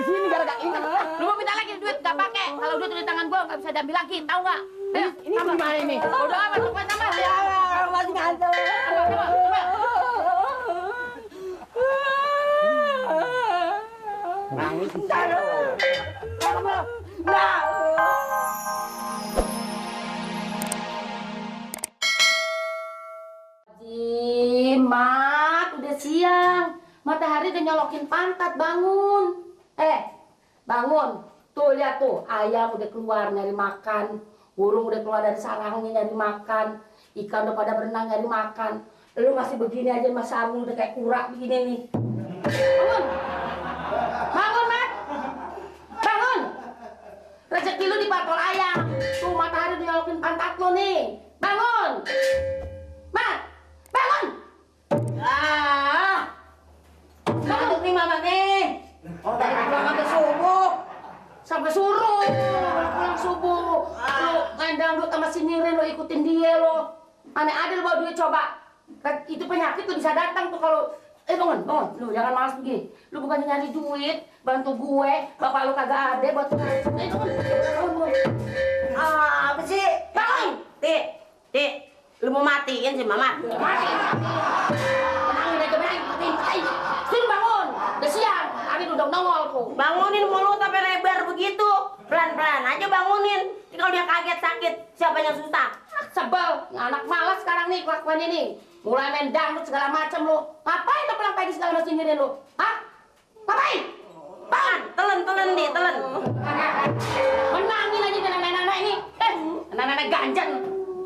sini gara-gara ini. Lu mau minta lagi duit nggak pakai. Kalau duit di tangan gua nggak bisa diambil lagi, tahu nggak? Ayo, Ini gimana ini? udah amat, lu tambah. Masih ngantuk. Nangis di sana. Jimat, udah siang. Matahari udah nyolokin pantat, bangun. Bangun. Tuh lihat tuh, ayam udah keluar nyari makan. Burung udah keluar dari sarangnya nyari makan. Ikan udah pada berenang nyari makan. Lu masih begini aja, Mas Sarung udah kayak kura begini nih. Bangun. Bangun, Mat. Bangun. Rezeki lu dipatol ayam. Tuh matahari udah nyolokin pantat lu nih. Bangun. Mat. Bangun. Ngantuk nih mama nih. Oh dari pulang sampai subuh. Sampai suruh pulang subuh. Lu main dangdut sama si Nirin, lu ikutin dia lo. Aneh adil bawa duit coba. Itu penyakit tuh bisa datang tuh kalau bangun. Lu jangan malas begini. Lu bukannya nyari duit, bantu gue, bapak lu kagak ada buat bangun. Apa sih? Bangun. Tik, lu mau matiin sih mama? Mati. Tenangin aja, matiin. Sini bangun. Udah siang. Hari udah nongol tuh. Bangunin mulut sampai lebar begitu. Pelan-pelan aja bangunin. Kalau dia kaget sakit, siapa yang susah? Sebel, anak malas sekarang nih kelakuan ini. Mulai main dangdut segala macam lu. Ngapain tuh pulang pagi segala macam nyinyirin lu? Hah? Ngapain? Bangun. Telan di, telan. Menangin aja dengan nenek-nenek ini. Nenek-nenek ganjen.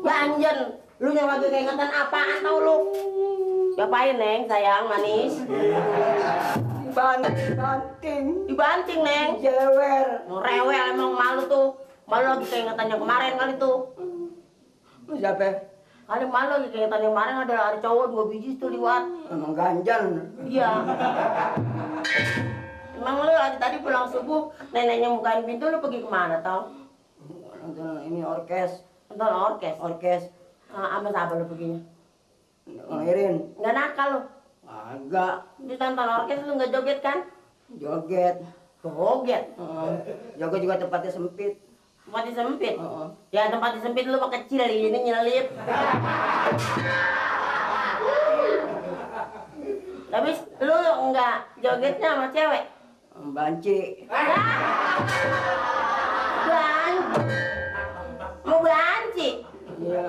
Ganjen. Lu yang lagi keingetan apaan tau lu? Diapain, Neng, sayang, manis? Dibanting, Neng. Jewer. Rewel emang malu tuh. Malu lagi keingetan yang kemarin kali tuh. Siapa? Kali malu lagi keingetan yang kemarin ada cowok 2 biji tuh liwat. Emang ganjan. Iya. Emang lu lagi tadi pulang subuh, neneknya bukain pintu, lu pergi kemana tau? Nonton ini orkes. Nonton orkes. Orkes. Sama siapa lu perginya? Ngelahirin. Nggak nakal lu? Agak. Di nonton orkes lu nggak joget kan? Joget. Joget. Joget juga tempatnya sempit. Tempatnya sempit? Ya tempatnya sempit lu mah kecil, ini nyelip. Tapi lu nggak jogetnya sama cewek? Banci. Banci. Mau banci? Iya.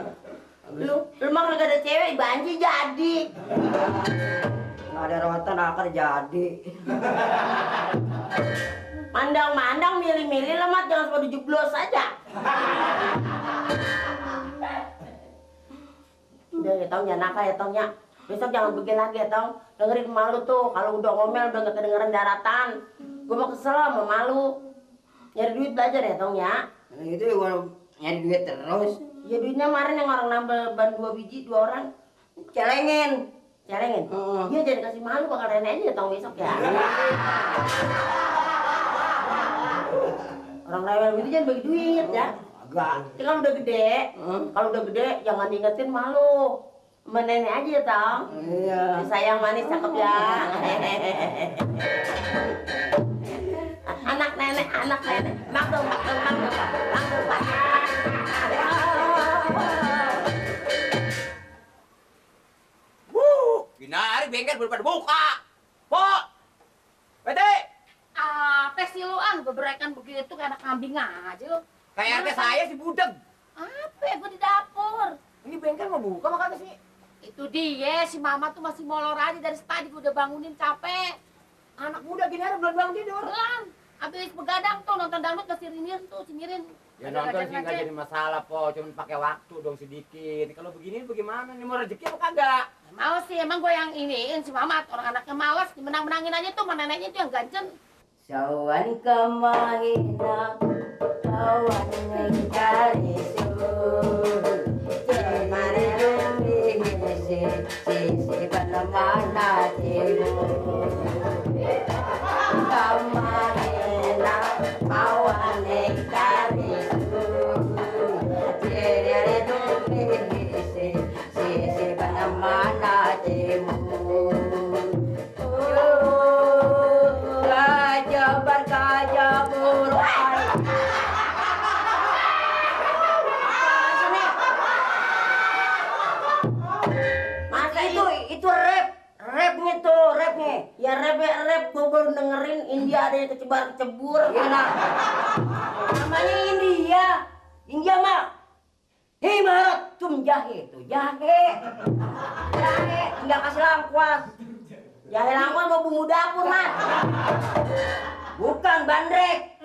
Lu mah kagak ada cewek, banci jadi. Nggak ada rotan akar jadi. Mandang-mandang milih-milih lah, Mat, jangan sepadu jeblos aja. Udah ya tau, jangan nakal ya tau ya. Besok jangan begini lagi ya tau. Dengerin malu tuh, kalau udah ngomel udah gak kedengeran daratan. Gue mau kesel sama malu. Nyari duit belajar ya tau ya. Itu gua nyari duit terus. Ya duitnya kemarin yang orang nambah ban 2 biji, 2 orang. Celengin. Celengin? Iya jangan kasih malu, bakal nenek aja tau besok ya. Orang rewel gitu jangan bagi duit ya. Agak. Tapi kalau udah gede jangan diingetin malu. Sama nenek aja ya tau. Iya. Sayang manis cakep ya. Anak nenek. Makdum. Binari bengkel belum pada buka. Pok. Bete. Apa sih lu gebrekan begitu kayak anak kambing aja lu. Kayak RT saya si budeg. Apa ya, gua di dapur. Ini bengkel mau buka makanya sih. Itu dia, si mama tuh masih molor aja dari tadi gua udah bangunin capek. Anak muda gini ada belum tidur. Belum. Habis begadang tuh nonton dangdut ke si Rinir tuh, si Mirin. Ya nonton sih nggak jadi masalah po, cuma pakai waktu dong sedikit. Kalau begini bagaimana? Ini mau rezeki apa kagak? Mau sih, emang gue yang iniin si Mamat, orang anaknya malas, menang-menangin aja tuh, mana neneknya tuh yang ganjen. Sawan kamahina, sawan ngkarisu, cemari rumih si panamana timu. Kamahina, sawan ngkarisu, cemari rumih si panamana timu. Raja kabar gajah beruai. Masa Itu rapnya tuh, rapnya. ya rap gue baru dengerin India ada yang kecebar-kecebur. Iya nah. Namanya India mah. Himarat cum jahe tuh, jahe. Tinggal kasih lengkuas. Jahe langkon mau bumbu dapur, Mas. Bukan bandrek.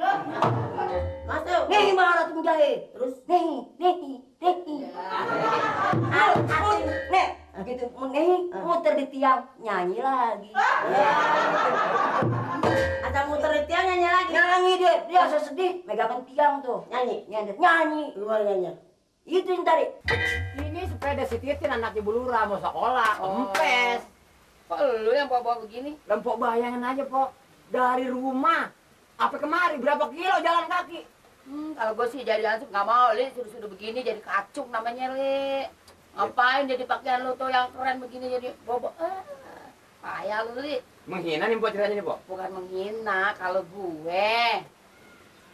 Masuk. Nih himarat cum jahe. Terus Nih. Nih, gitu. Nih, muter di tiang, nyanyi lagi. asal muter di tiang nyanyi lagi. Nyanyi dia sedih, megangin tiang tuh. Nyanyi. Nyanyi. Keluar nyanyi. Itu yang tadi. Ini sepeda si Titin anak Ibu Lurah mau sekolah, kempes. Kok lu yang bawa-bawa begini? Lempok bayangin aja, Pok. Dari rumah apa kemari berapa kilo jalan kaki? Kalau gue sih jadi langsung nggak mau, Li. Suruh-suruh begini jadi kacung namanya, Li. Ngapain jadi pakaian lu tuh yang keren begini jadi bobo? Payah lu, Li. Menghina nih, Pok, ceritanya nih, Pok. Bukan menghina, kalau gue.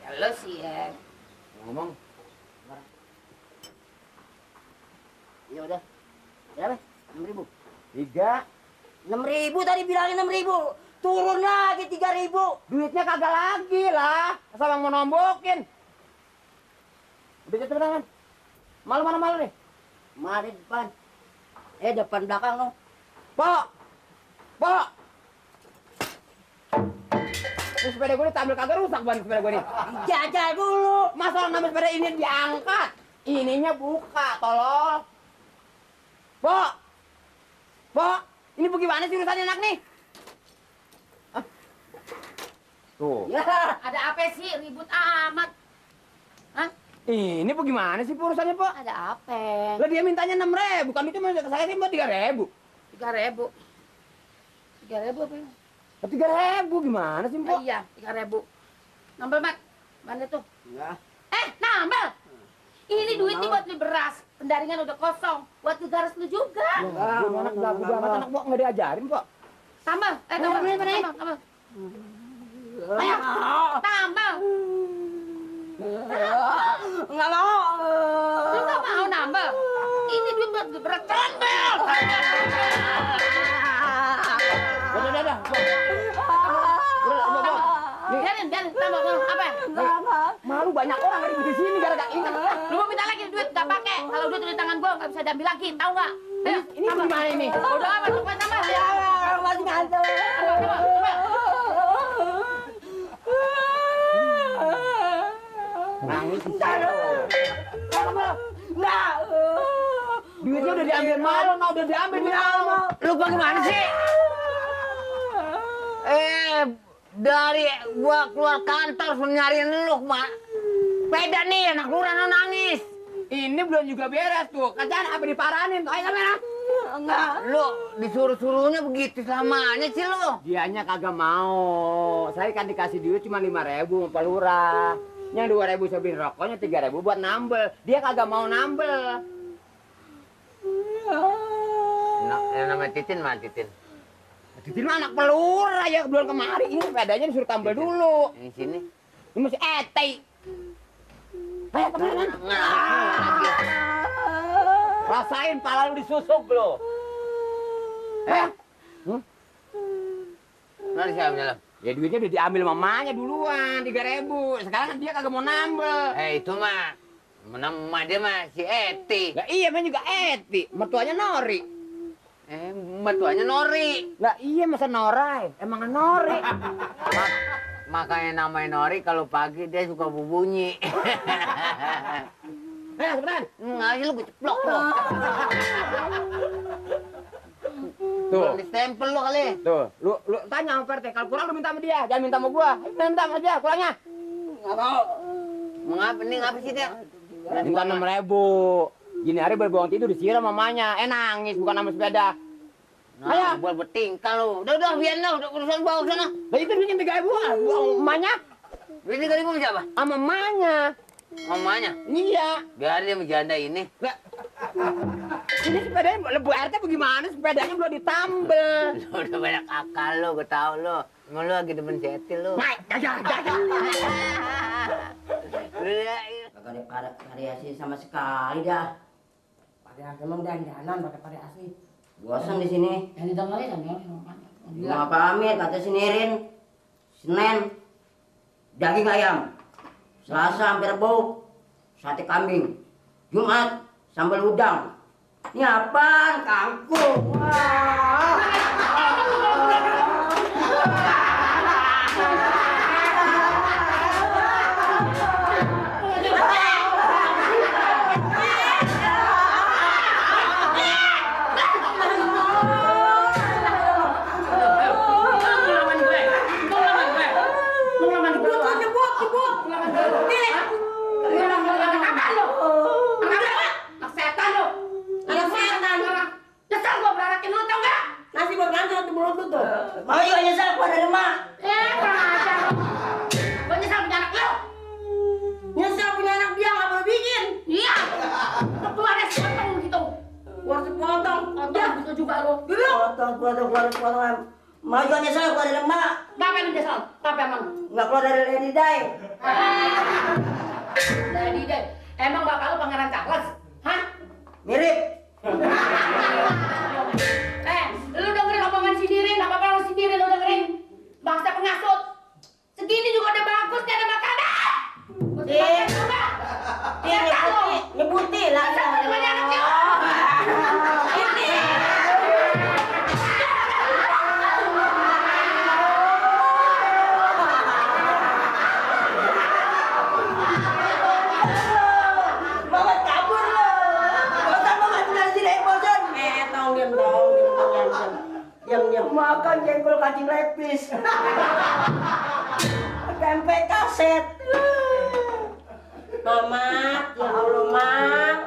Ya lu sih ya. Ngomong, Ya udah. Berapa? 6.000. 3. 6.000 tadi bilangin 6.000. Turun lagi 3.000. Duitnya kagak lagi lah. Asal mau nombokin. Udah jatuh tangan. Malu mana malu nih? Mari depan. Depan belakang lo. Pok! Pok! Ini sepeda gue diambil kagak rusak ban sepeda gue nih. Jajal dulu. Masa orang namanya sepeda ini diangkat? Ininya buka, tolol. Pok! Pok! Ini bagaimana sih urusannya anak nih? Hah? Tuh. Ya. Ada apa sih ribut amat? Hah? Ini bagaimana sih urusannya, Pok? Ada apa? Lah dia mintanya 6.000, bukan itu mah saya sih mau 3.000. 3.000. 3.000 apa? 3.000 gimana sih, Pok? Iya, 3.000. Nambel, Mat. Mana tuh? Enggak. Nambel. Ini duit nih buat beli beras. Pendaringan udah kosong. Buat ngegaras lu juga. Gua anak belagu banget anak, Pok, enggak diajarin, Pok. Tambah. Tambah. Tambah. Ayo. Tambah. Enggak mau. Lu nggak mau nambah? Ini duit buat beli beras. Tambah. Udah. Biarin. Tambah. Apa? Malu banyak orang ribut di sini gara-gara ini. Lu mau minta lagi duit nggak pakai? Kalau duit di tangan gua nggak bisa diambil lagi, tahu nggak? Ini gimana ini? Udah amat, cepat tambah. Masih ngantuk. Tambah. Nangis sih. Enggak. Duitnya udah diambil malu, udah diambil malu. Lu bagaimana sih? Dari gua keluar kantor suruh nyariin lu, Mak. Beda nih, anak lurah nangis. Ini belum juga beres tuh. Kerjaan apa diparanin tuh? Ayo kamera. Enggak. Lu disuruh-suruhnya begitu selamanya sih lu. Dianya kagak mau. Saya kan dikasih duit cuma 5.000 sama Pak Lurah. Yang 2.000 saya beliin rokoknya, 3.000 buat nambel. Dia kagak mau nambel. Nah, yang namanya Titin mah Titin. Titin mah anak pelurah ya bulan kemari. Ini sepedanya disuruh tambel dulu. Ini sini. Ini masih ete. Ayo teman-teman. Rasain pala lu disusuk lo. Nah, siapa dalam? Ya duitnya udah diambil mamanya duluan 3.000. Sekarang kan dia kagak mau nambel. Itu mah nama dia mah si Eti. Lah iya kan juga Eti, mertuanya Nori. Mertuanya Nori. Lah iya masa Norai, emang Nori. Makanya namanya Nori kalau pagi dia suka berbunyi. Cepetan. Nggak, lu gue ceplok lo. Tuh. Di stempel lo kali. Tuh, lu tanya sama Perte, kalau kurang lu minta sama dia, jangan minta sama gua. Minta sama dia, kurangnya. Enggak mau. Mengapa ini ngapa sih dia? Minta 6.000. Gini hari berbohong tidur disiram mamanya, nangis bukan sama sepeda. Nah, buat bertingkah lo. Udah biar lo, udah urusan bawa sana. Lah itu duitnya 3.000, buang mamanya Ini kali mau siapa? sama mamanya. Mamanya. Iya. Biar dia menjanda ini. Lah. Ini sepedanya lebu RT bagaimana? Sepedanya belum ditambel. Lo udah banyak akal lo, gue tau lo. Emang lu lagi demen Seti lu. Jajan. Kagak ada variasi sama sekali dah. Variasi emang dandanan pakai variasi. Bosan di sini. Yang didengerin kan ya. Mau pamit kata si Nirin. Senin daging ayam. Selasa hampir bau sate kambing. Jumat sambal udang. Ini apaan? Kangkung. Wah. Nasi buat kantor di mulut lu tuh. Mau juga nyesel keluar dari emak. Gua nyesal punya anak lu. Nyesel punya anak dia nggak boleh bikin. Iya. Keluarnya sepotong gitu. Keluar sepotong. Ya, bisa juga lu. Potong. Mau juga nyesel keluar dari emak. Ngapain lu nyesal? Ngapain emang? Nggak keluar dari Lady Day. Jadi deh, emang bapak lu pangeran Charles? Hah? Mirip. Lu dengerin omongan si Nirin, apa-apa lu si Nirin lu dengerin. Bangsa pengasut. Segini juga udah bagus, gak ada makanan. Iya. Iya, Nyebuti lah. Sama temannya anaknya. Ini. Banget kabur lo. Bosan banget tinggal di sini, bosan. Diam. Makan jengkol kacang lepis. Tempe kaset. Mamat, ya Allah, Mak.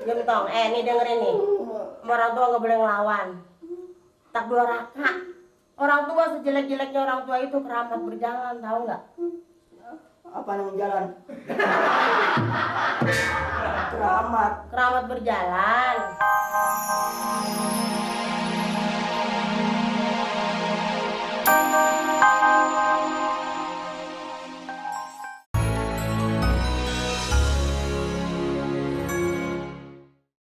Diam tong, nih dengerin nih. Orang tua nggak boleh ngelawan. Tak dua raka. Orang tua sejelek-jeleknya orang tua itu keramat berjalan, tahu nggak? Apa yang jalan? Keramat berjalan.